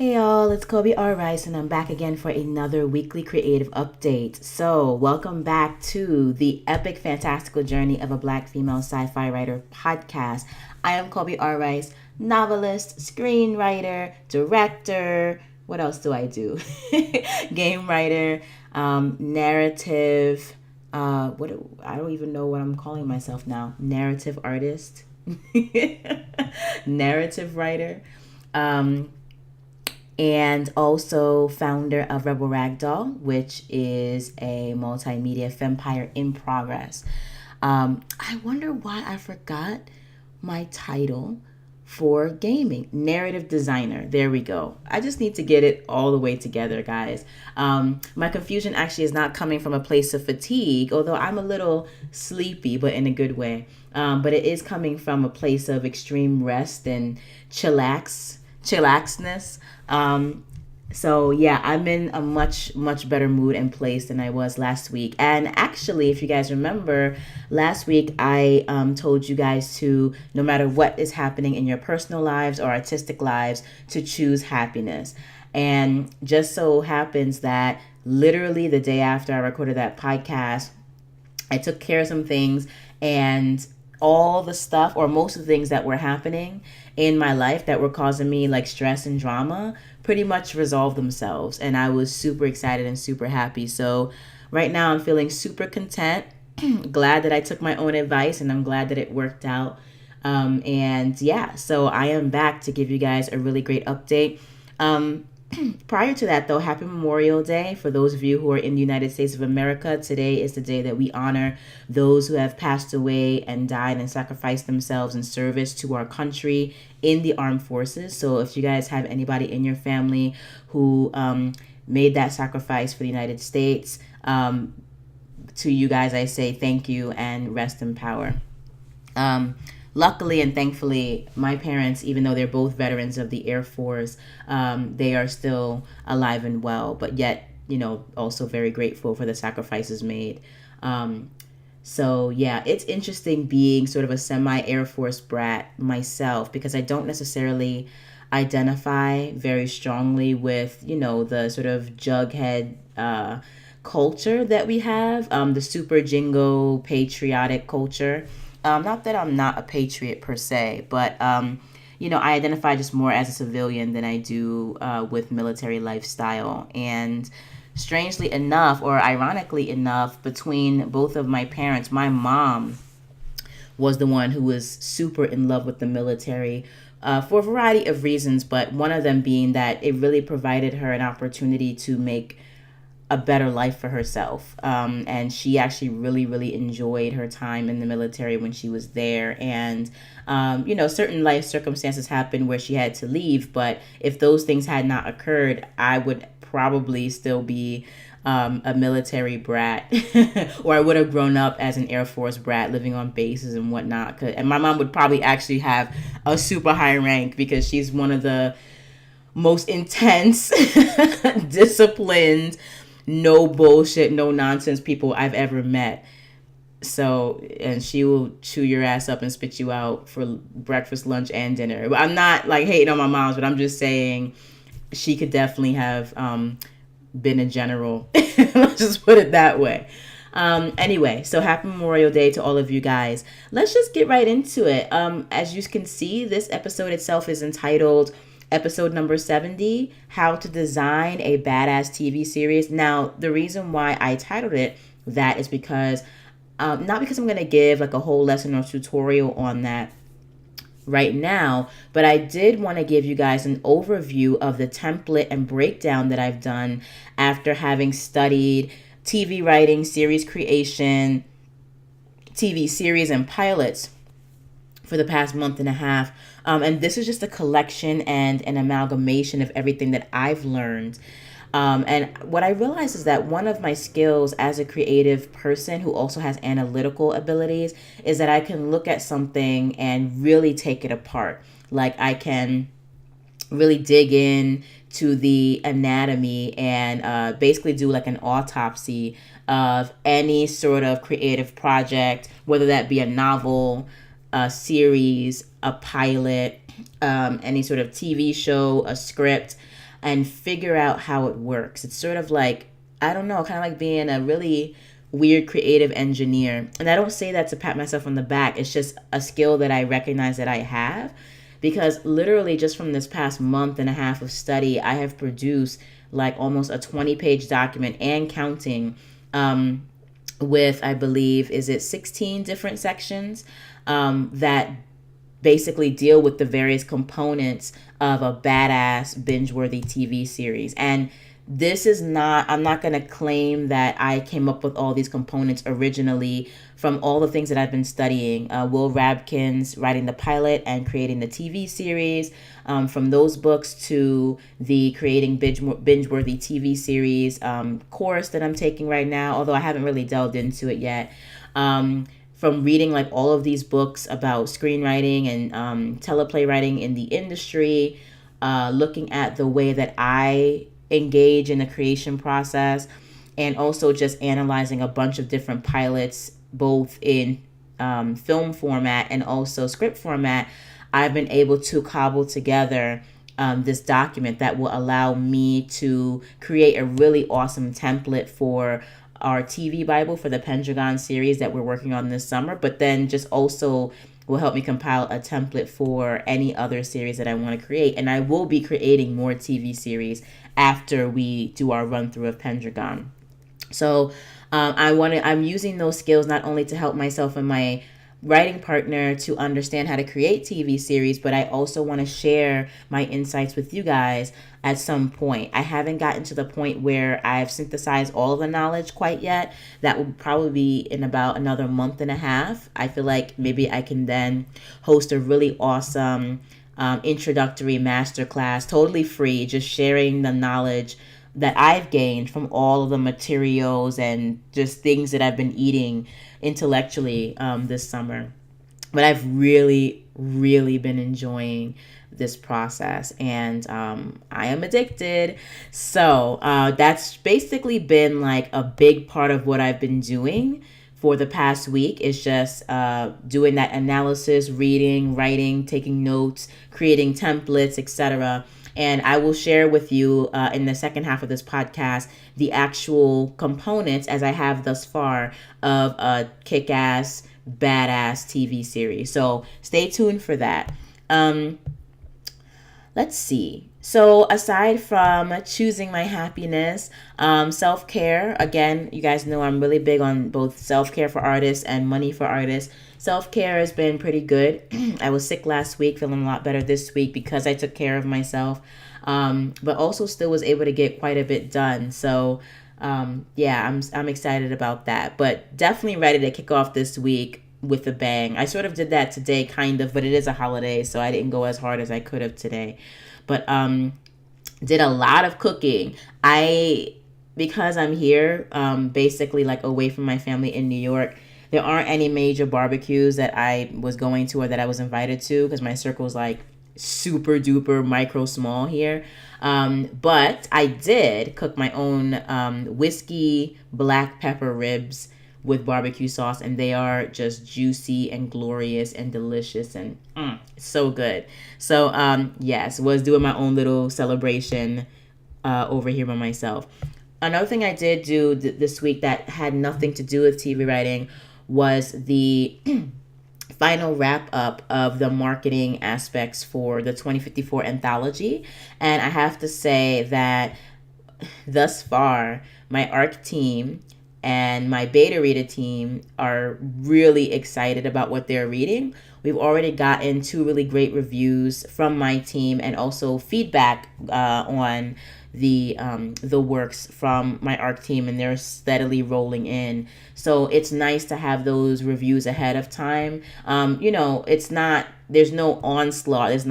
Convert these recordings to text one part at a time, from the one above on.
Hey y'all, it's Kobe R. Rice, and I'm back again for another weekly creative update. So, welcome back to the epic, fantastical journey of a Black female sci fi writer podcast. I am Kobe R. Rice, novelist, screenwriter, director. What else do I do? Game writer, narrative. I don't even know what I'm calling myself now. Narrative artist, narrative writer. Um, and also founder of Rebel Ragdoll, which is a multimedia fempire in progress. I wonder why I forgot my title for gaming. Narrative designer. There we go. I just need to get it all the way together, guys. My confusion actually is not coming from a place of fatigue, although I'm a little sleepy, but in a good way. But it is coming from a place of extreme rest and chillaxness. So yeah, I'm in a much better mood and place than I was last week. And actually, if you guys remember, last week I told you guys to, no matter what is happening in your personal lives or artistic lives, to choose happiness. And just so happens that literally the day after I recorded that podcast, I took care of some things, and all the stuff, or most of the things that were happening in my life that were causing me like stress and drama, pretty much resolved themselves. And I was super excited and super happy. So right now I'm feeling super content, glad that I took my own advice, and I'm glad that it worked out. And yeah, so I am back to give you guys a really great update. Prior to that, though, happy Memorial Day for those of you who are in the United States of America. Today is the day that we honor those who have passed away and died and sacrificed themselves in service to our country in the armed forces. So if you guys have anybody in your family who made that sacrifice for the United States, to you guys, I say thank you and rest in power. Luckily and thankfully, my parents, even though they're both veterans of the Air Force, they are still alive and well, but yet, also very grateful for the sacrifices made. So yeah, it's interesting being sort of a semi-Air Force brat myself, because I don't necessarily identify very strongly with, the sort of jughead culture that we have, the super jingo patriotic culture. Not that I'm not a patriot per se, but, I identify just more as a civilian than I do with military lifestyle. And strangely enough, or ironically enough, between both of my parents, my mom was the one who was super in love with the military for a variety of reasons, but one of them being that it really provided her an opportunity to make a better life for herself. And she actually really enjoyed her time in the military when she was there. And, certain life circumstances happened where she had to leave. But if those things had not occurred, I would probably still be a military brat, or I would have grown up as an Air Force brat living on bases and whatnot. And my mom would probably actually have a super high rank, because she's one of the most intense, disciplined, no bullshit, no nonsense people I've ever met. So, and she will chew your ass up and spit you out for breakfast, lunch, and dinner. But I'm not like hating on my moms, but I'm just saying she could definitely have been a general. Let's just put it that way. Anyway, so happy Memorial Day to all of you guys. Let's just get right into it. As you can see, this episode itself is entitled episode number 70, How to Design a Badass TV Series. Now, the reason why I titled it that is because, not because I'm going to give like a whole lesson or tutorial on that right now, but I did want to give you guys an overview of the template and breakdown that I've done after having studied TV writing, series creation, TV series, and pilots for the past month and a half. And this is just a collection and an amalgamation of everything that I've learned. And what I realized is that one of my skills as a creative person who also has analytical abilities is that I can look at something and really take it apart. Like I can really dig in to the anatomy and basically do like an autopsy of any sort of creative project, whether that be a novel, a series, a pilot, any sort of TV show, a script. and figure out how it works. It's sort of like, I don't know, kind of like being a really weird creative engineer. And I don't say that to pat myself on the back. It's just a skill that I recognize that I have, because literally just from this past month and a half of study, I have produced like almost a 20-page document and counting, with, I believe, is it 16 different sections, that basically deal with the various components of a badass binge-worthy TV series. And this is not, I'm not going to claim that I came up with all these components originally from all the things that I've been studying. Will Rabkin's writing the pilot and creating the TV series, from those books to the creating binge-worthy TV series course that I'm taking right now, although I haven't really delved into it yet. From reading like all of these books about screenwriting and teleplay writing in the industry, looking at the way that I engage in the creation process, and also just analyzing a bunch of different pilots, both in film format and also script format, I've been able to cobble together this document that will allow me to create a really awesome template for our TV Bible for the Pendragon series that we're working on this summer, but then just also will help me compile a template for any other series that I want to create. And I will be creating more TV series after we do our run through of Pendragon. So I'm using those skills not only to help myself and my writing partner to understand how to create TV series, but I also want to share my insights with you guys at some point. I haven't gotten to the point where I've synthesized all of the knowledge quite yet. That will probably be in about another month and a half. I feel like maybe I can then host a really awesome introductory masterclass, totally free, just sharing the knowledge that I've gained from all of the materials and just things that I've been eating intellectually this summer. But I've really, really been enjoying this process, and I am addicted. So that's basically been like a big part of what I've been doing for the past week, is just doing that analysis, reading, writing, taking notes, creating templates, etc. And I will share with you in the second half of this podcast the actual components, as I have thus far, of a kick-ass, badass TV series. So stay tuned for that. Let's see. So aside from choosing my happiness, self-care, again, you guys know I'm really big on both self-care for artists and money for artists. Self-care has been pretty good. I was sick last week, feeling a lot better this week because I took care of myself, but also still was able to get quite a bit done. So yeah, I'm excited about that, but definitely ready to kick off this week with a bang. I sort of did that today, kind of, but it is a holiday, so I didn't go as hard as I could have today. But did a lot of cooking. Because I'm here, basically like away from my family in New York, there aren't any major barbecues that I was going to or that I was invited to, because my circle is like super duper micro small here. But I did cook my own whiskey black pepper ribs with barbecue sauce, and they are just juicy and glorious and delicious and so good. So yes, was doing my own little celebration over here by myself. Another thing I did do this week that had nothing to do with TV writing was the final wrap up of the marketing aspects for the 2054 anthology. And I have to say that thus far, my ARC team and my beta reader team are really excited about what they're reading. We've already gotten 2 really great reviews from my team, and also feedback on the works from my ARC team, and they're steadily rolling in. So it's nice to have those reviews ahead of time. It's not, there's no onslaught. There's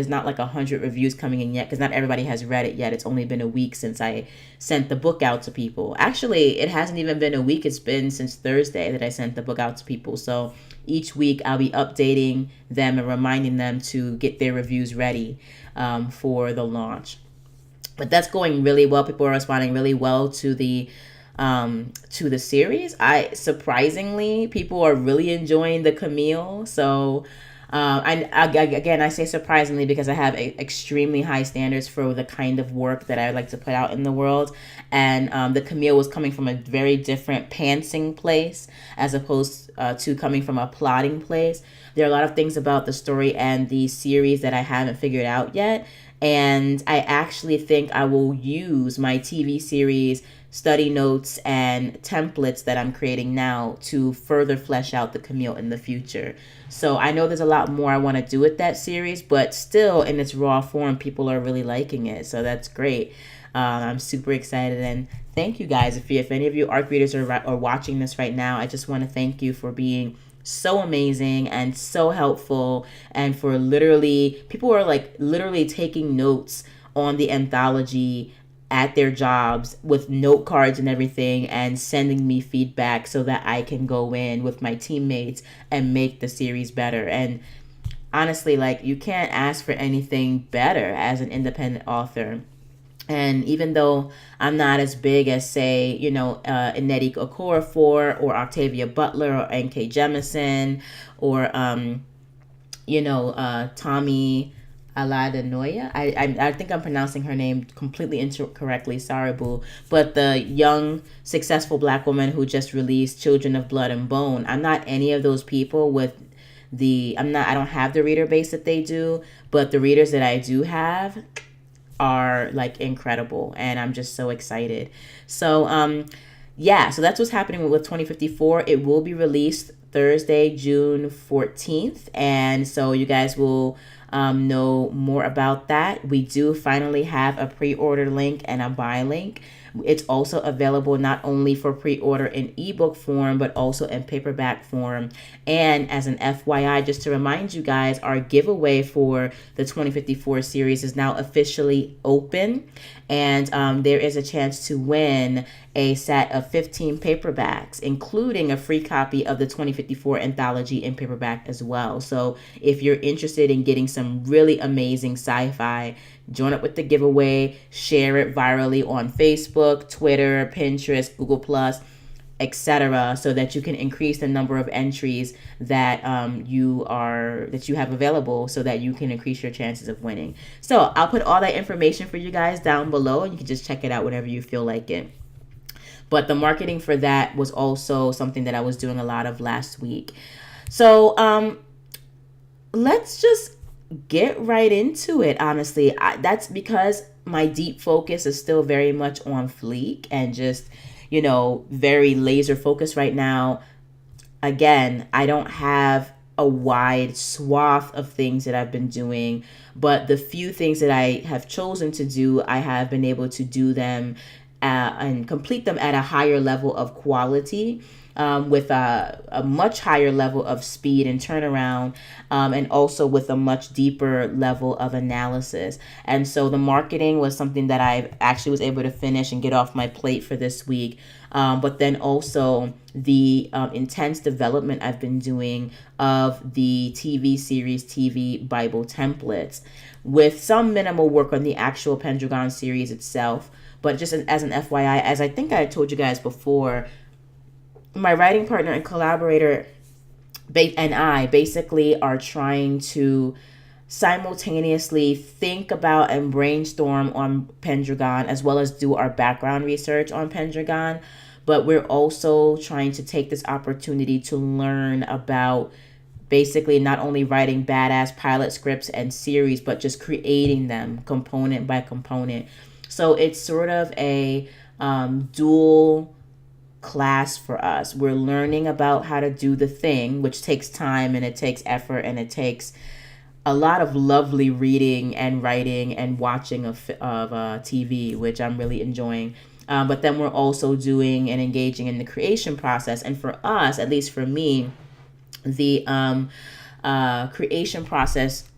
not like 100 reviews coming in yet, because not everybody has read it yet. It's only been a week since I sent the book out to people. Actually, it hasn't even been a week. It's been since Thursday that I sent the book out to people. So each week I'll be updating them and reminding them to get their reviews ready for the launch. But that's going really well. People are responding really well to the series. Surprisingly, people are really enjoying the Camille. So Again, I say surprisingly because I have extremely high standards for the kind of work that I like to put out in the world. And the Camille was coming from a very different pantsing place as opposed to coming from a plotting place. There are a lot of things about the story and the series that I haven't figured out yet. And I actually think I will use my TV series study notes and templates that I'm creating now to further flesh out the Camille in the future. So I know there's a lot more I want to do with that series, but still in its raw form, people are really liking it. So that's great. I'm super excited, and thank you guys. If any of you ARC readers are watching this right now, I just want to thank you for being so amazing and so helpful, and for literally people are like literally taking notes on the anthology at their jobs with note cards and everything and sending me feedback so that I can go in with my teammates and make the series better. And honestly, like, you can't ask for anything better as an independent author. And even though I'm not as big as, say, Nnedi Okorafor or Octavia Butler or N.K. Jemisin or, Tommy Aladanoya. I think I'm pronouncing her name completely incorrectly. Sorry, boo. But the young, successful Black woman who just released Children of Blood and Bone. I'm not any of those people with I don't have the reader base that they do, but the readers that I do have are like incredible, and I'm just so excited. So so that's what's happening with 2054. It will be released Thursday, June 14th, and so you guys will know more about that. We do finally have a pre-order link and a buy link. It's also available not only for pre-order in ebook form, but also in paperback form. And as an FYI, just to remind you guys, our giveaway for the 2054 series is now officially open. And there is a chance to win a set of 15 paperbacks, including a free copy of the 2054 anthology in paperback as well. So if you're interested in getting some really amazing sci-fi, join up with the giveaway, share it virally on Facebook, Twitter, Pinterest, Google+, etc., so that you can increase the number of entries that you have available, so that you can increase your chances of winning. So I'll put all that information for you guys down below, and you can just check it out whenever you feel like it. But the marketing for that was also something that I was doing a lot of last week. So let's just get right into it. Honestly, that's because my deep focus is still very much on fleek and just, very laser focused right now. Again, I don't have a wide swath of things that I've been doing, but the few things that I have chosen to do, I have been able to do them and complete them at a higher level of quality, with a much higher level of speed and turnaround, and also with a much deeper level of analysis. And so the marketing was something that I actually was able to finish and get off my plate for this week. But then also the intense development I've been doing of the TV series, TV Bible templates, with some minimal work on the actual Pendragon series itself. But just as an FYI, as I think I told you guys before, my writing partner and collaborator and I basically are trying to simultaneously think about and brainstorm on Pendragon, as well as do our background research on Pendragon. But we're also trying to take this opportunity to learn about basically not only writing badass pilot scripts and series, but just creating them component by component. So it's sort of a dual class for us. We're learning about how to do the thing, which takes time and it takes effort and it takes a lot of lovely reading and writing and watching of TV, which I'm really enjoying. But then we're also doing and engaging in the creation process. And for us, at least for me, the creation process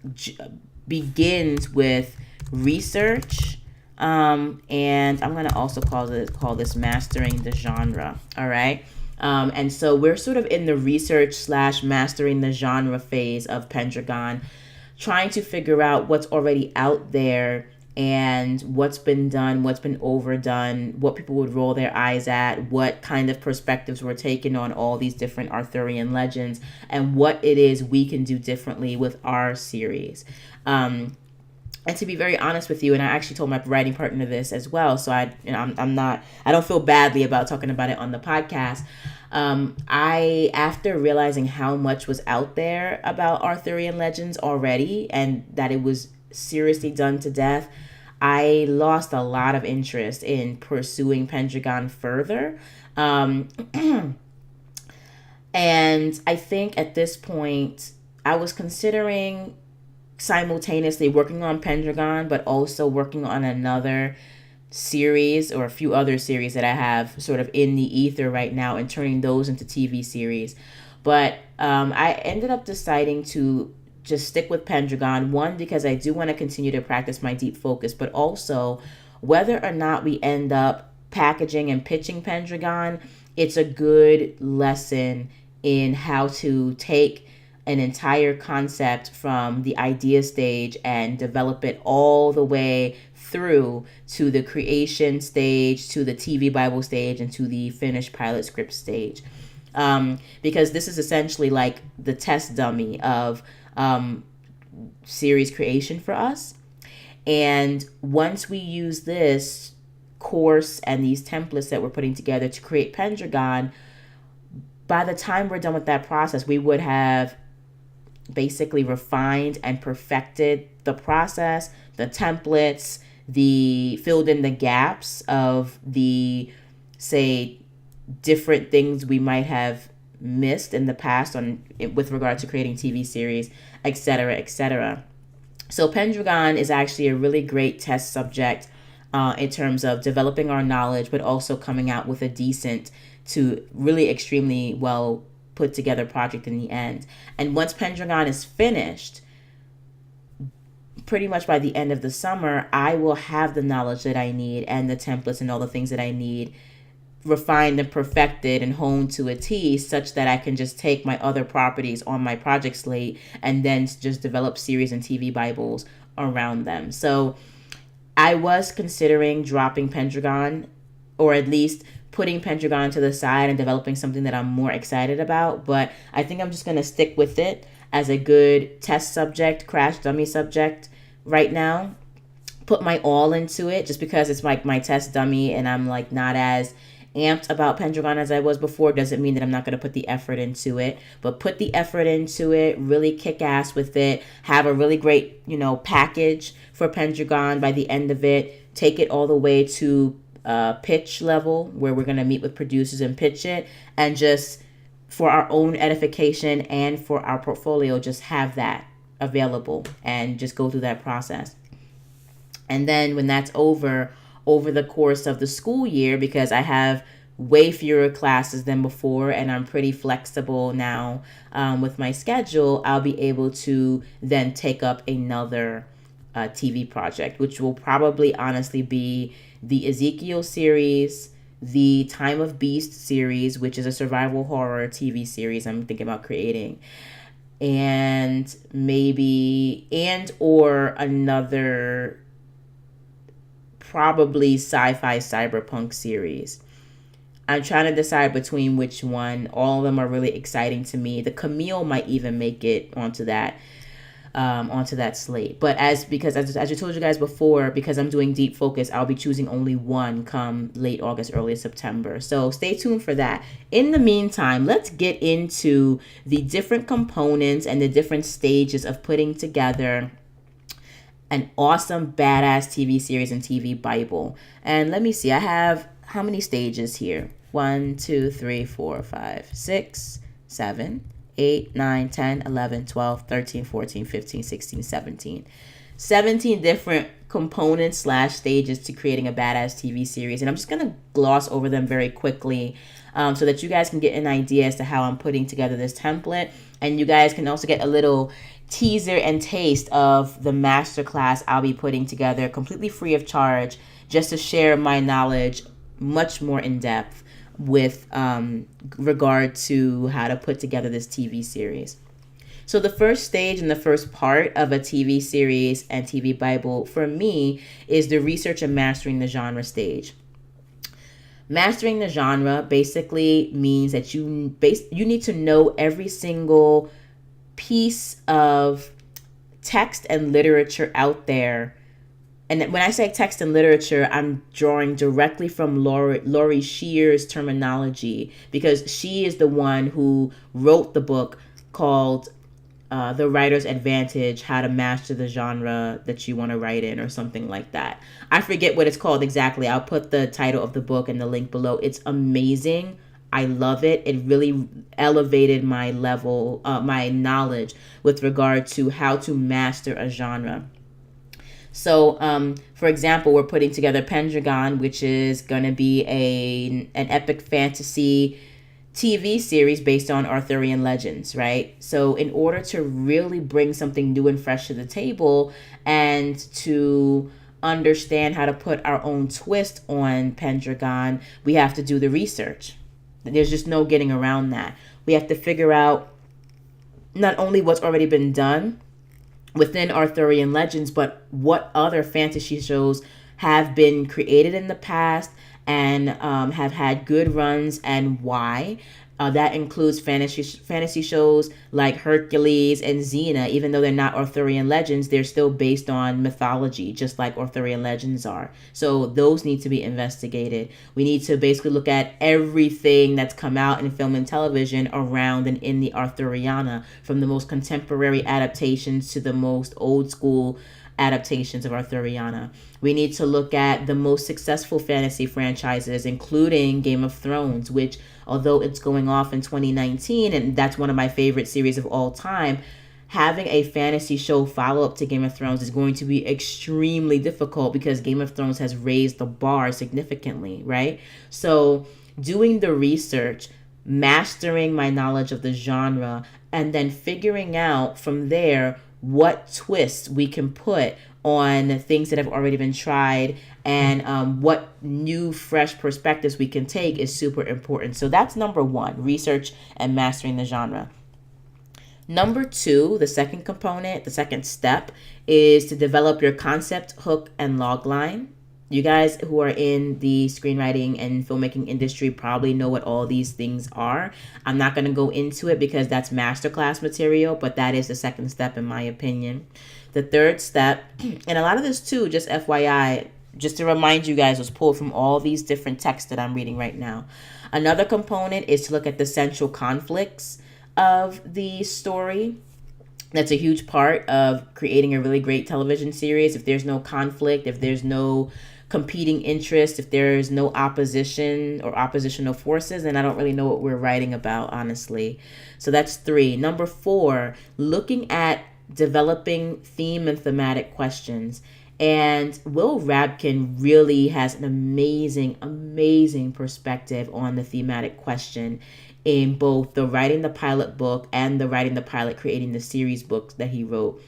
begins with research. And I'm going to also call this mastering the genre. All right. And so we're sort of in the research / mastering the genre phase of Pendragon, trying to figure out what's already out there and what's been done, what's been overdone, what people would roll their eyes at, what kind of perspectives were taken on all these different Arthurian legends, and what it is we can do differently with our series. And to be very honest with you, and I actually told my writing partner this as well, so I don't feel badly about talking about it on the podcast. I, after realizing how much was out there about Arthurian legends already, and that it was seriously done to death, I lost a lot of interest in pursuing Pendragon further. And I think at this point, I was considering simultaneously working on Pendragon, but also working on another series or a few other series that I have sort of in the ether right now and turning those into TV series. But I ended up deciding to just stick with Pendragon, one, because I do want to continue to practice my deep focus, but also whether or not we end up packaging and pitching Pendragon, it's a good lesson in how to take an entire concept from the idea stage and develop it all the way through to the creation stage, to the TV Bible stage, and to the finished pilot script stage. Because this is essentially like the test dummy of series creation for us. And once we use this course and these templates that we're putting together to create Pendragon, by the time we're done with that process, we would have basically refined and perfected the process, the templates, the filled in the gaps of the, say, different things we might have missed in the past on with regard to creating TV series, etc., etc. So Pendragon is actually a really great test subject in terms of developing our knowledge, but also coming out with a decent to really extremely well put together project in the end. And once Pendragon is finished, pretty much by the end of the summer, I will have the knowledge that I need and the templates and all the things that I need refined and perfected and honed to a T, such that I can just take my other properties on my project slate and then just develop series and TV Bibles around them. So I was considering dropping Pendragon, or at least putting Pendragon to the side and developing something that I'm more excited about. But I think I'm just going to stick with it as a good test subject, crash dummy subject right now. Put my all into it just because it's like my test dummy and I'm like not as amped about Pendragon as I was before. Doesn't mean that I'm not going to put the effort into it, but put the effort into it, really kick ass with it, have a really great, package for Pendragon by the end of it, take it all the way to pitch level where we're going to meet with producers and pitch it, and just for our own edification and for our portfolio, just have that available and just go through that process. And then when that's over the course of the school year, because I have way fewer classes than before and I'm pretty flexible now with my schedule, I'll be able to then take up another TV project, which will probably honestly be the Ezekiel series, the Time of Beast series, which is a survival horror TV series I'm thinking about creating, and maybe or another probably sci-fi cyberpunk series. I'm trying to decide between which one. All of them are really exciting to me. The Camille might even make it onto that slate. But as I told you guys before, because I'm doing deep focus, I'll be choosing only one come late August, early September. So stay tuned for that. In the meantime, let's get into the different components and the different stages of putting together an awesome, badass TV series and TV Bible. And let me see, I have how many stages here? 1, 2, 3, 4, 5, 6, 7, 8, 9, 10, 11, 12, 13, 14, 15, 16, 17. 17 different components / stages to creating a badass TV series. And I'm just going to gloss over them very quickly so that you guys can get an idea as to how I'm putting together this template. And you guys can also get a little teaser and taste of the masterclass I'll be putting together completely free of charge, just to share my knowledge much more in depth with regard to how to put together this TV series. So the first stage and the first part of a TV series and TV Bible for me is the research and mastering the genre stage. Mastering the genre basically means that you need to know every single piece of text and literature out there. And when I say text and literature, I'm drawing directly from Laurie Shear's terminology, because she is the one who wrote the book called The Writer's Advantage: How to Master the Genre That You Want to Write In, or something like that. I forget what it's called exactly. I'll put the title of the book and the link below. It's amazing. I love it. It really elevated my level, my knowledge with regard to how to master a genre. So, for example, we're putting together Pendragon, which is going to be an epic fantasy TV series based on Arthurian legends, right? So in order to really bring something new and fresh to the table and to understand how to put our own twist on Pendragon, we have to do the research. There's just no getting around that. We have to figure out not only what's already been done within Arthurian legends, but what other fantasy shows have been created in the past and have had good runs, and why. That includes fantasy shows like Hercules and Xena. Even though they're not Arthurian legends, they're still based on mythology, just like Arthurian legends are. So those need to be investigated. We need to basically look at everything that's come out in film and television around and in the Arthuriana, from the most contemporary adaptations to the most old school adaptations of Arthuriana. We need to look at the most successful fantasy franchises, including Game of Thrones, which, although it's going off in 2019, and that's one of my favorite series of all time, having a fantasy show follow up to Game of Thrones is going to be extremely difficult, because Game of Thrones has raised the bar significantly, right? So doing the research, mastering my knowledge of the genre, and then figuring out from there what twists we can put on things that have already been tried, and what new fresh perspectives we can take is super important. So that's number one, research and mastering the genre. Number two, the second component, the second step, is to develop your concept, hook, and logline. You guys who are in the screenwriting and filmmaking industry probably know what all these things are. I'm not going to go into it because that's masterclass material, but that is the second step in my opinion. The third step, and a lot of this too, just FYI, just to remind you guys, was pulled from all these different texts that I'm reading right now. Another component is to look at the central conflicts of the story. That's a huge part of creating a really great television series. If there's no conflict, if there's no competing interest, if there's no opposition or oppositional forces, then I don't really know what we're writing about, honestly. So that's three. Number four, looking at developing theme and thematic questions. And Will Rabkin really has an amazing perspective on the thematic question in both the Writing the Pilot book and the Writing the Pilot, Creating the Series books that he wrote.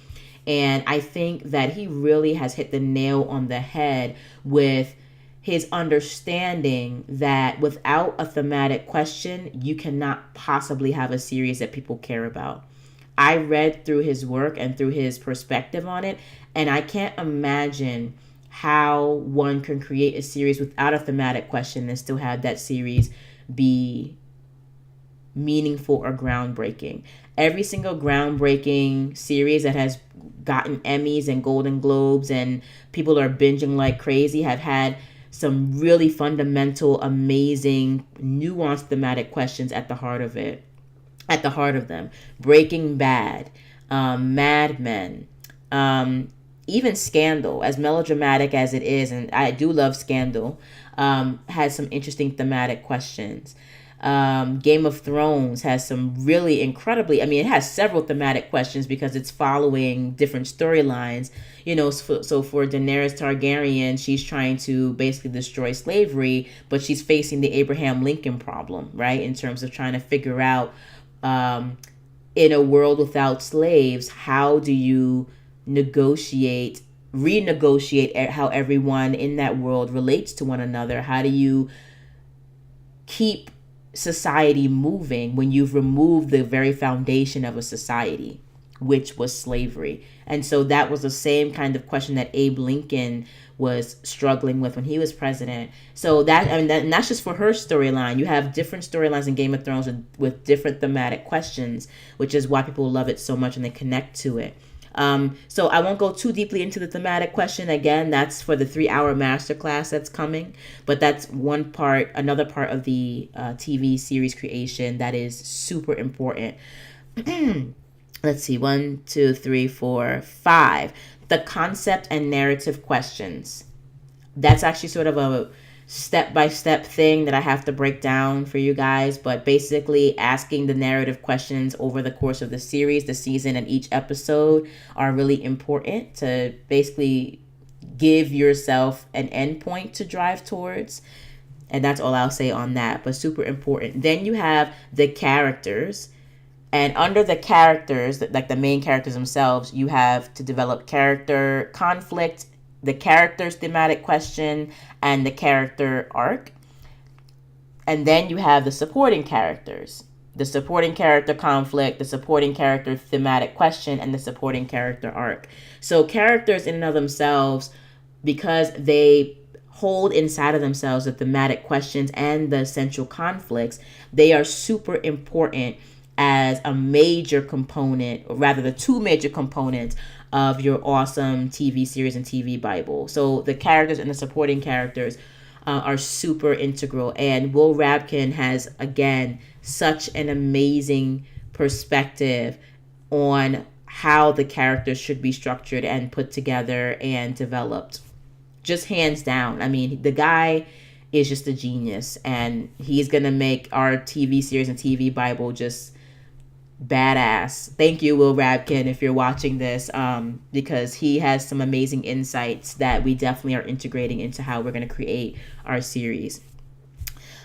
And I think that he really has hit the nail on the head with his understanding that without a thematic question, you cannot possibly have a series that people care about. I read through his work and through his perspective on it, and I can't imagine how one can create a series without a thematic question and still have that series be meaningful or groundbreaking. Every single groundbreaking series that has gotten Emmys and Golden Globes and people are binging like crazy have had some really fundamental, amazing, nuanced thematic questions at the heart of it. At the heart of them. Breaking Bad, Mad Men, even Scandal, as melodramatic as it is, and I do love Scandal, has some interesting thematic questions. Game of Thrones has some really incredibly, it has several thematic questions because it's following different storylines. So for Daenerys Targaryen, she's trying to basically destroy slavery, but she's facing the Abraham Lincoln problem, right? In terms of trying to figure out, in a world without slaves, how do you renegotiate how everyone in that world relates to one another? How do you keep society moving when you've removed the very foundation of a society? which was slavery. And so that was the same kind of question that Abe Lincoln was struggling with when he was president. So that, I mean, and that's just for her storyline. You have different storylines in Game of Thrones with different thematic questions, which is why people love it so much and they connect to it. So I won't go too deeply into the thematic question. Again, that's for the 3-hour masterclass that's coming. But that's one part, another part of the TV series creation that is super important. Let's see, 1, 2, 3, 4, 5. The concept and narrative questions. That's actually sort of a step-by-step thing that I have to break down for you guys, but basically asking the narrative questions over the course of the series, the season, and each episode are really important to basically give yourself an endpoint to drive towards. And that's all I'll say on that, but super important. Then you have the characters. And under the characters, like the main characters themselves, you have to develop character conflict, the character's thematic question, and the character arc. And then you have the supporting characters, the supporting character conflict, the supporting character thematic question, and the supporting character arc. So characters in and of themselves, because they hold inside of themselves the thematic questions and the essential conflicts, they are super important as a major component, or rather the two major components of your awesome TV series and TV Bible. So the characters and the supporting characters are super integral. And Will Rabkin has, again, such an amazing perspective on how the characters should be structured and put together and developed. Just hands down. I mean, the guy is just a genius, and he's going to make our TV series and TV Bible just badass. Thank you, Will Rabkin, if you're watching this, because he has some amazing insights that we definitely are integrating into how we're going to create our series.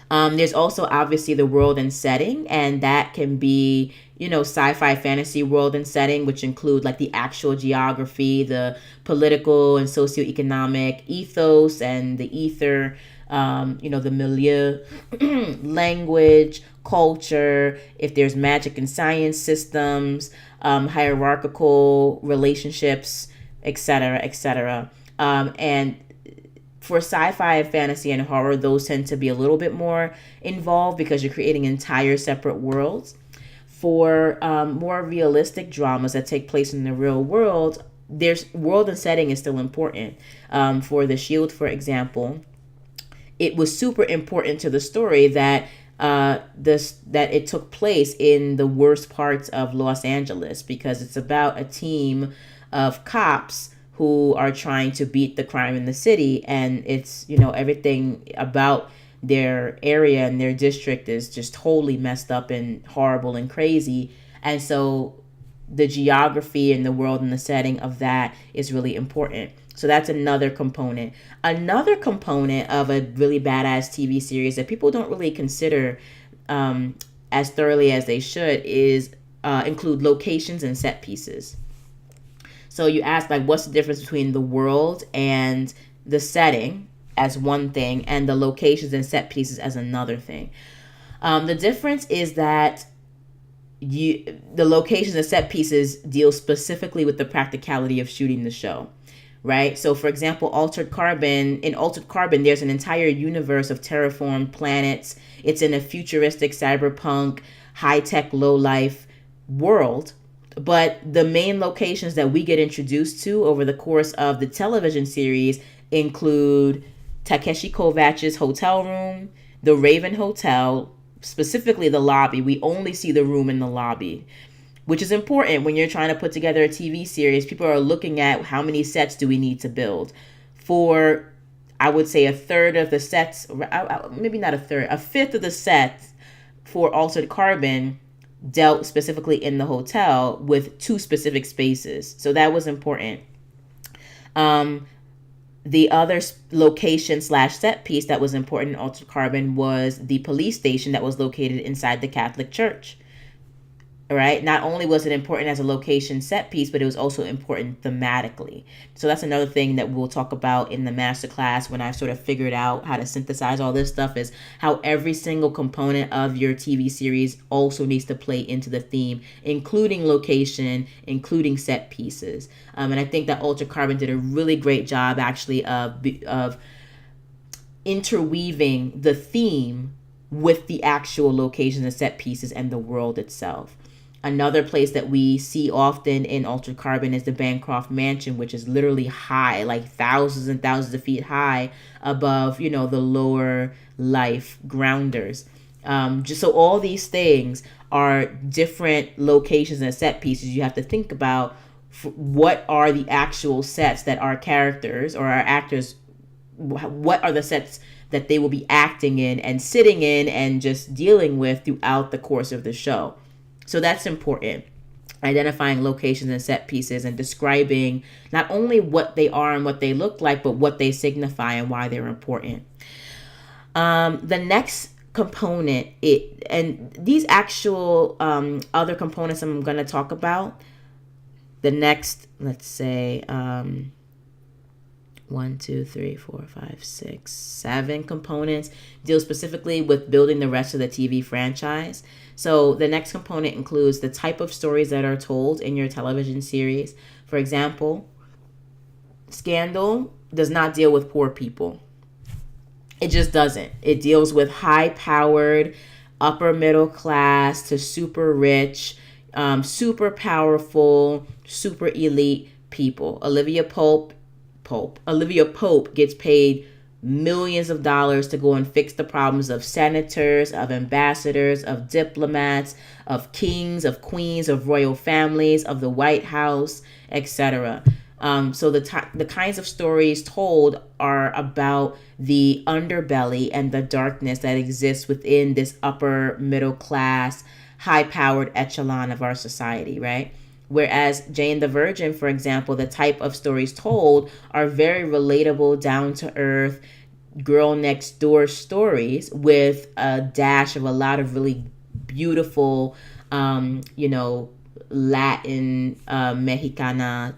There's also obviously the world and setting, and that can be, sci-fi fantasy world and setting, which include like the actual geography, the political and socioeconomic ethos and the ether, the milieu, language, culture, if there's magic and science systems, hierarchical relationships, etc., etc. And for sci-fi, fantasy, and horror, those tend to be a little bit more involved because you're creating entire separate worlds. For more realistic dramas that take place in the real world, there's world and setting is still important. For The Shield, for example, it was super important to the story that that it took place in the worst parts of Los Angeles, because it's about a team of cops who are trying to beat the crime in the city, and it's everything about their area and their district is just totally messed up and horrible and crazy. And so the geography and the world and the setting of that is really important. So that's another component. Another component of a really badass TV series that people don't really consider as thoroughly as they should is include locations and set pieces. So you ask, like, what's the difference between the world and the setting as one thing and the locations and set pieces as another thing. The difference is that the locations and set pieces deal specifically with the practicality of shooting the show. Right? So, for example, in Altered Carbon, there's an entire universe of terraformed planets. It's in a futuristic, cyberpunk, high-tech, low-life world. But the main locations that we get introduced to over the course of the television series include Takeshi Kovacs's hotel room, the Raven Hotel, specifically the lobby. We only see the room in the lobby, which is important when you're trying to put together a TV series. People are looking at how many sets do we need to build. For, I would say, a third of the sets, maybe not a third, a fifth of the sets for Altered Carbon dealt specifically in the hotel with 2 specific spaces. So that was important. The other location / set piece that was important in Altered Carbon was the police station that was located inside the Catholic Church. right? Not only was it important as a location set piece, but it was also important thematically. So that's another thing that we'll talk about in the masterclass when I've sort of figured out how to synthesize all this stuff, is how every single component of your TV series also needs to play into the theme, including location, including set pieces. And I think that Altered Carbon did a really great job actually of interweaving the theme with the actual locations and set pieces and the world itself. Another place that we see often in Altered Carbon is the Bancroft Mansion, which is literally high, like thousands and thousands of feet high above, the lower life grounders. Just so all these things are different locations and set pieces. You have to think about what are the actual sets that our characters or our actors, what are the sets that they will be acting in and sitting in and just dealing with throughout the course of the show. So that's important. Identifying locations and set pieces and describing not only what they are and what they look like, but what they signify and why they're important. The next component, and these actual other components I'm going to talk about, the next, let's say, 1, 2, 3, 4, 5, 6, 7 components deal specifically with building the rest of the TV franchise. So the next component includes the type of stories that are told in your television series. For example, Scandal does not deal with poor people. It just doesn't. It deals with high-powered, upper middle class to super rich, super powerful, super elite people. Olivia Pope gets paid millions of dollars to go and fix the problems of senators, of ambassadors, of diplomats, of kings, of queens, of royal families, of the White House, etc. So the kinds of stories told are about the underbelly and the darkness that exists within this upper middle class, high-powered echelon of our society, right? Whereas Jane the Virgin, for example, the type of stories told are very relatable, down-to-earth, girl next door stories with a dash of a lot of really beautiful, Latin, Mexicana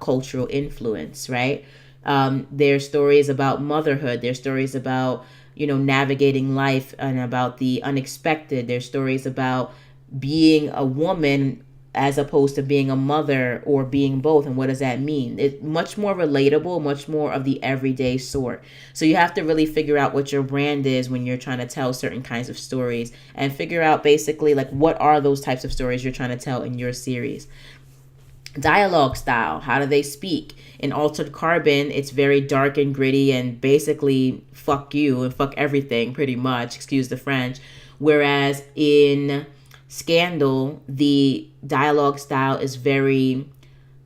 cultural influence, right? There's stories about motherhood. There's stories about, navigating life and about the unexpected. There's stories about being a woman as opposed to being a mother, or being both, and what does that mean? It's much more relatable, much more of the everyday sort. So you have to really figure out what your brand is when you're trying to tell certain kinds of stories, and figure out basically like what are those types of stories you're trying to tell in your series. Dialogue style, how do they speak? In Altered Carbon, it's very dark and gritty and basically fuck you and fuck everything pretty much, excuse the French. Whereas in Scandal, the dialogue style is very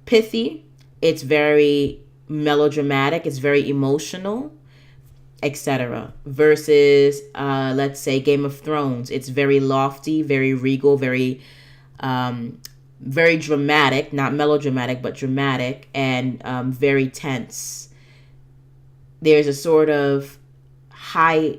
pithy, it's very melodramatic, it's very emotional, etc. Versus, let's say, Game of Thrones, it's very lofty, very regal, very dramatic, not melodramatic, but dramatic, and very tense. There's a sort of high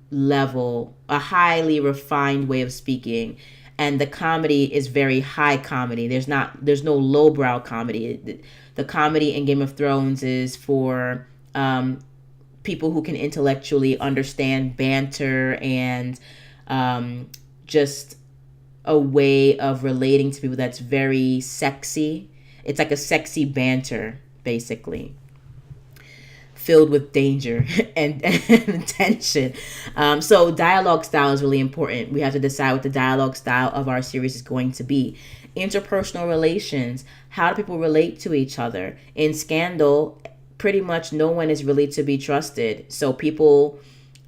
level, a highly refined way of speaking. And the comedy is very high comedy. There's no lowbrow comedy. The comedy in Game of Thrones is for people who can intellectually understand banter and just a way of relating to people that's very sexy. It's like a sexy banter, basically, filled with danger and tension. So dialogue style is really important. We have to decide what the dialogue style of our series is going to be. Interpersonal relations. How do people relate to each other? In Scandal, pretty much no one is really to be trusted. So people,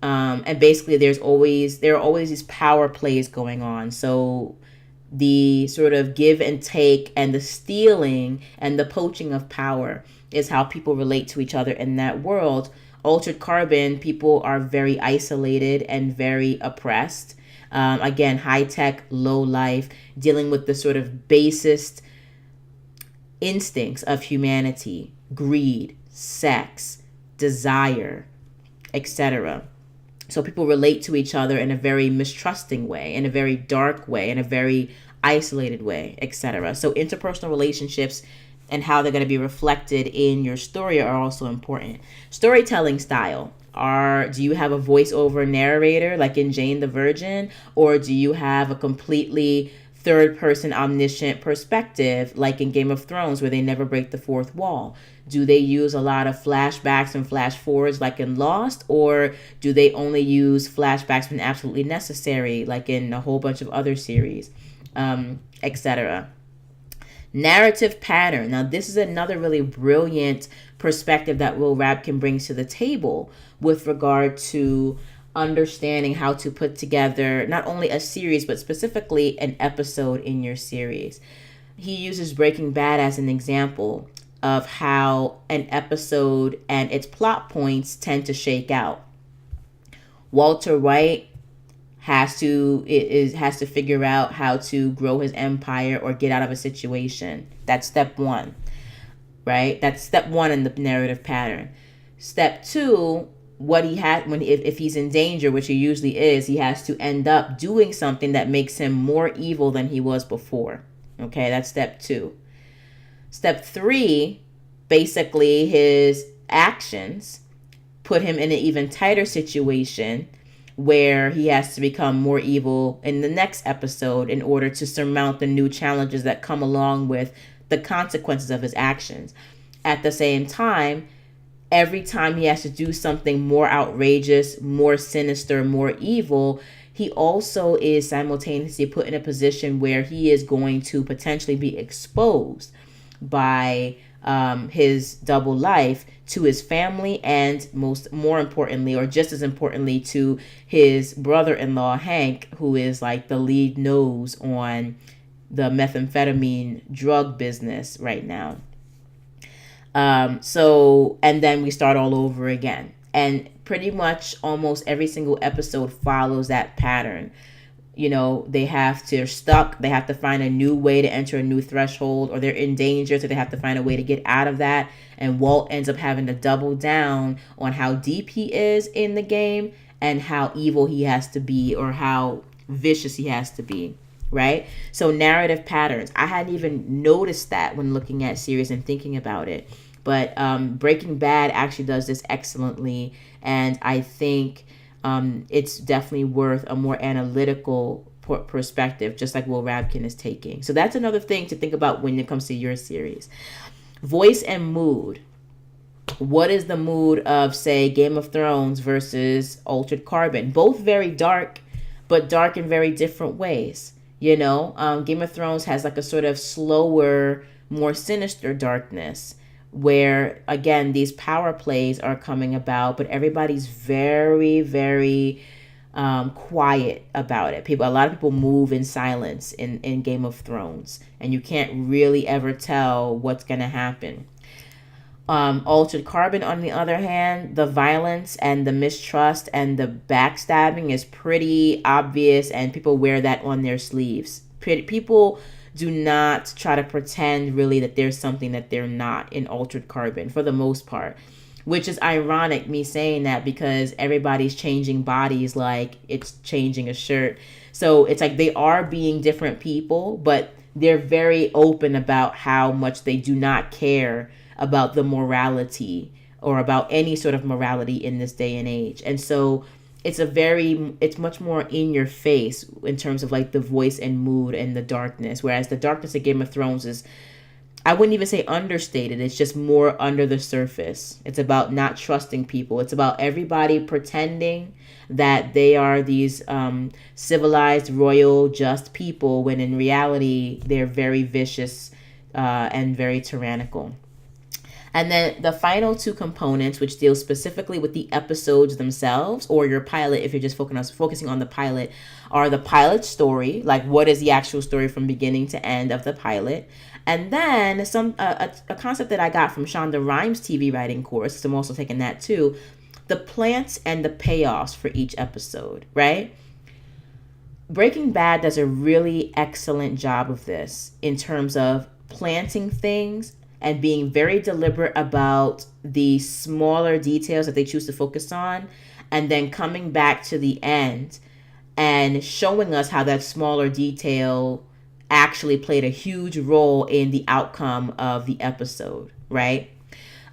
and basically there are always these power plays going on. So the sort of give and take and the stealing and the poaching of power is how people relate to each other in that world. Altered Carbon, people are very isolated and very oppressed. Again, high tech, low life, dealing with the sort of basest instincts of humanity: greed, sex, desire, etc. So people relate to each other in a very mistrusting way, in a very dark way, in a very isolated way, etc. So interpersonal relationships and how they're going to be reflected in your story are also important. Storytelling style. Do you have a voiceover narrator like in Jane the Virgin, or do you have a completely third person omniscient perspective like in Game of Thrones where they never break the fourth wall? Do they use a lot of flashbacks and flash forwards like in Lost, or do they only use flashbacks when absolutely necessary like in a whole bunch of other series, etc.? Narrative pattern. Now, this is another really brilliant perspective that Will Rabkin brings to the table with regard to understanding how to put together not only a series, but specifically an episode in your series. He uses Breaking Bad as an example of how an episode and its plot points tend to shake out. Walter White has to figure out how to grow his empire or get out of a situation. That's step one, right? That's step one in the narrative pattern. Step two, what he had if he's in danger, which he usually is, he has to end up doing something that makes him more evil than he was before. Okay, that's step two. Step three, basically his actions put him in an even tighter situation where he has to become more evil in the next episode in order to surmount the new challenges that come along with the consequences of his actions. At the same time, every time he has to do something more outrageous, more sinister, more evil, he also is simultaneously put in a position where he is going to potentially be exposed by his double life to his family, and more importantly, or just as importantly, to his brother-in-law Hank, who is like the lead nose on the methamphetamine drug business right now. And then we start all over again, and pretty much almost every single episode follows that pattern. They're stuck. They have to find a new way to enter a new threshold, or they're in danger, so they have to find a way to get out of that. And Walt ends up having to double down on how deep he is in the game and how evil he has to be, or how vicious he has to be, right? So narrative patterns. I hadn't even noticed that when looking at series and thinking about it. But Breaking Bad actually does this excellently, and I think it's definitely worth a more analytical perspective, just like Will Rabkin is taking. So that's another thing to think about when it comes to your series. Voice and mood. What is the mood of, say, Game of Thrones versus Altered Carbon? Both very dark, but dark in very different ways. Game of Thrones has like a sort of slower, more sinister darkness, where again these power plays are coming about, but everybody's very, very quiet about it. A lot of people move in silence in Game of Thrones, and you can't really ever tell what's gonna happen. Altered Carbon, on the other hand, the violence and the mistrust and the backstabbing is pretty obvious, and people wear that on their sleeves. People do not try to pretend really that there's something that they're not in Altered Carbon for the most part, which is ironic, me saying that, because everybody's changing bodies like it's changing a shirt. So it's like they are being different people, but they're very open about how much they do not care about the morality or about any sort of morality in this day and age. And so it's much more in your face in terms of like the voice and mood and the darkness. Whereas the darkness of Game of Thrones is, I wouldn't even say understated. It's just more under the surface. It's about not trusting people. It's about everybody pretending that they are these civilized, royal, just people, when in reality, they're very vicious and very tyrannical. And then the final two components, which deal specifically with the episodes themselves, or your pilot, if you're just focusing on the pilot, are the pilot story, like what is the actual story from beginning to end of the pilot. And then a concept that I got from Shonda Rhimes' TV writing course, because I'm also taking that too, the plants and the payoffs for each episode, right? Breaking Bad does a really excellent job of this in terms of planting things and being very deliberate about the smaller details that they choose to focus on, and then coming back to the end and showing us how that smaller detail actually played a huge role in the outcome of the episode, right?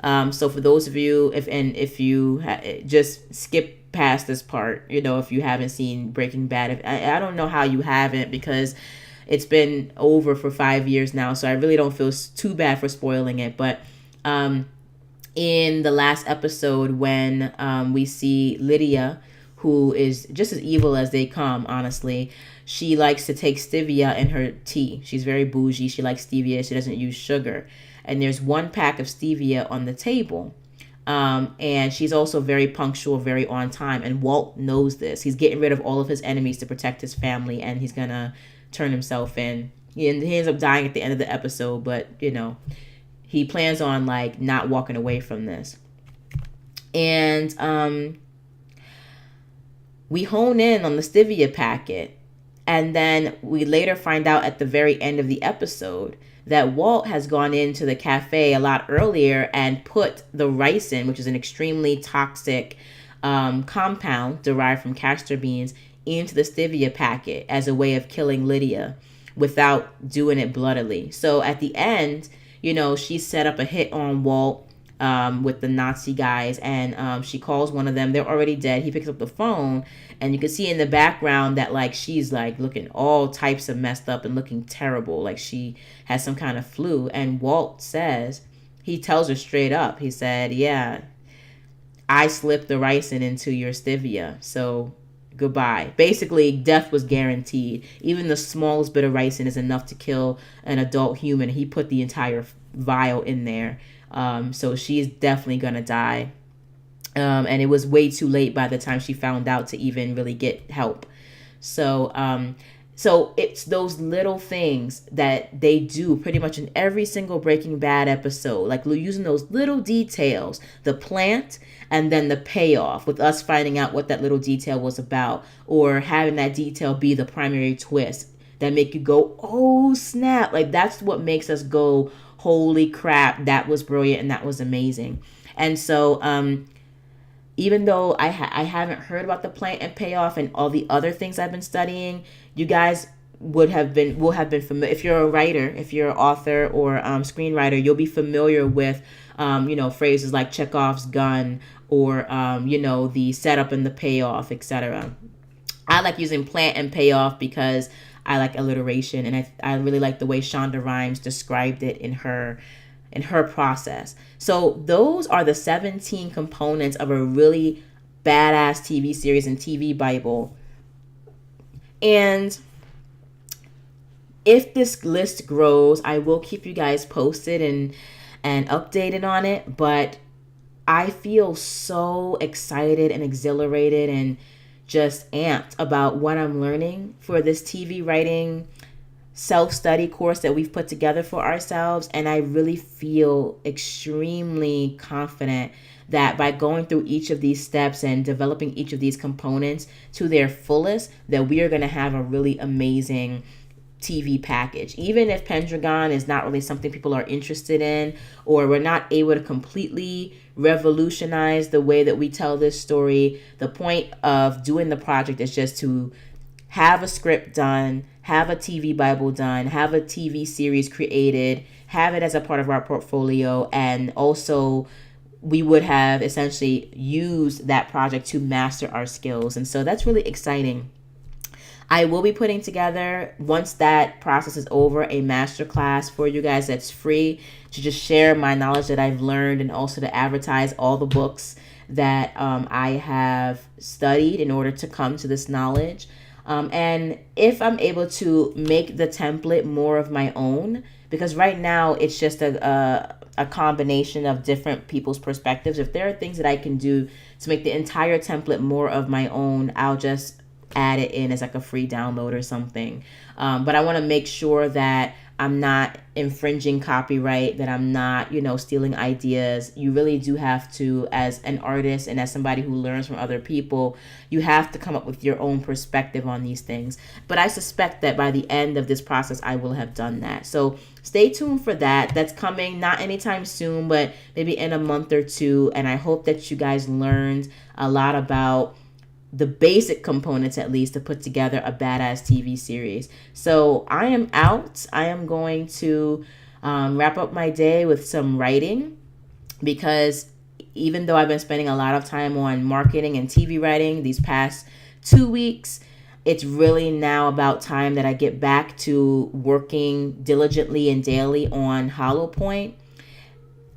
So for those of you, if you just skip past this part, if you haven't seen Breaking Bad, I don't know how you haven't, because it's been over for 5 years now, so I really don't feel too bad for spoiling it. But in the last episode, when we see Lydia, who is just as evil as they come, honestly, she likes to take stevia in her tea. She's very bougie. She likes stevia. She doesn't use sugar. And there's one pack of stevia on the table. And she's also very punctual, very on time. And Walt knows this. He's getting rid of all of his enemies to protect his family, and he's going to turn himself in. And he ends up dying at the end of the episode, but, he plans on, like, not walking away from this. And we hone in on the stevia packet. And then we later find out at the very end of the episode that Walt has gone into the cafe a lot earlier and put the ricin, which is an extremely toxic compound derived from castor beans, into the stevia packet as a way of killing Lydia without doing it bloodily. So at the end, she set up a hit on Walt with the Nazi guys, and she calls one of them. They're already dead. He picks up the phone, and you can see in the background that, like, she's, like, looking all types of messed up and looking terrible, like she has some kind of flu. And Walt he tells her straight up, he said, yeah, I slipped the ricin into your stevia, so goodbye. Basically, death was guaranteed. Even the smallest bit of ricin is enough to kill an adult human. He put the entire vial in there. So she's definitely gonna die. And it was way too late by the time she found out to even really get help. So it's those little things that they do pretty much in every single Breaking Bad episode, like using those little details, the plant, and then the payoff with us finding out what that little detail was about, or having that detail be the primary twist that make you go, oh snap. Like, that's what makes us go, holy crap, that was brilliant and that was amazing. And so even though I haven't heard about the plant and payoff and all the other things I've been studying, you guys will have been familiar. If you're a writer, if you're an author or screenwriter, you'll be familiar with phrases like Chekhov's gun, or the setup and the payoff, etc. I like using plant and payoff because I like alliteration, and I really like the way Shonda Rhimes described it in her process. So those are the 17 components of a really badass TV series and TV Bible. And if this list grows, I will keep you guys posted and updated on it. But I feel so excited and exhilarated and just amped about what I'm learning for this TV writing self-study course that we've put together for ourselves. And I really feel extremely confident that by going through each of these steps and developing each of these components to their fullest, that we are going to have a really amazing TV package. Even if Pendragon is not really something people are interested in, or we're not able to completely revolutionize the way that we tell this story, the point of doing the project is just to have a script done, have a TV Bible done, have a TV series created, have it as a part of our portfolio, and also we would have essentially used that project to master our skills. And so that's really exciting. I will be putting together, once that process is over, a masterclass for you guys that's free to just share my knowledge that I've learned, and also to advertise all the books that I have studied in order to come to this knowledge. And if I'm able to make the template more of my own, because right now it's just a combination of different people's perspectives. If there are things that I can do to make the entire template more of my own, I'll just add it in as like a free download or something. But I want to make sure that I'm not infringing copyright, that I'm not, stealing ideas. You really do have to, as an artist and as somebody who learns from other people, you have to come up with your own perspective on these things. But I suspect that by the end of this process, I will have done that. So stay tuned for that. That's coming not anytime soon, but maybe in a month or two. And I hope that you guys learned a lot about the basic components at least to put together a badass TV series. So I am out. I am going to wrap up my day with some writing, because even though I've been spending a lot of time on marketing and TV writing these past 2 weeks, it's really now about time that I get back to working diligently and daily on Hollow Point,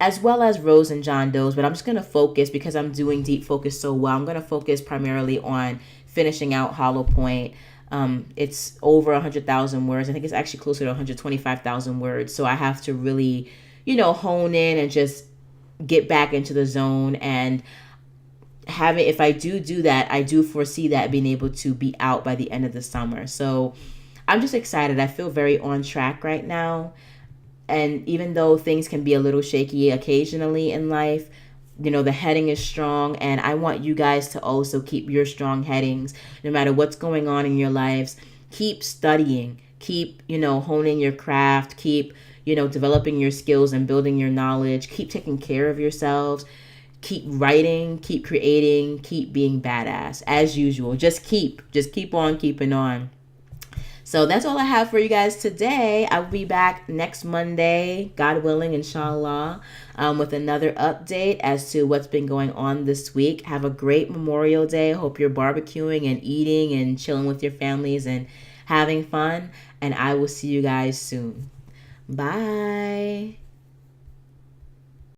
as well as Rose and John Doe's. But I'm just going to focus, because I'm doing deep focus so well, I'm going to focus primarily on finishing out Hollow Point. It's over 100,000 words. I think it's actually closer to 125,000 words. So I have to really, hone in and just get back into the zone. And if I do that, I do foresee that being able to be out by the end of the summer. So I'm just excited. I feel very on track right now. And even though things can be a little shaky occasionally in life, the heading is strong. And I want you guys to also keep your strong headings, no matter what's going on in your lives. Keep studying, keep, honing your craft, keep, developing your skills and building your knowledge. Keep taking care of yourselves. Keep writing, keep creating, keep being badass as usual. Just keep on keeping on. So that's all I have for you guys today. I will be back next Monday, God willing, inshallah, with another update as to what's been going on this week. Have a great Memorial Day. Hope you're barbecuing and eating and chilling with your families and having fun. And I will see you guys soon. Bye.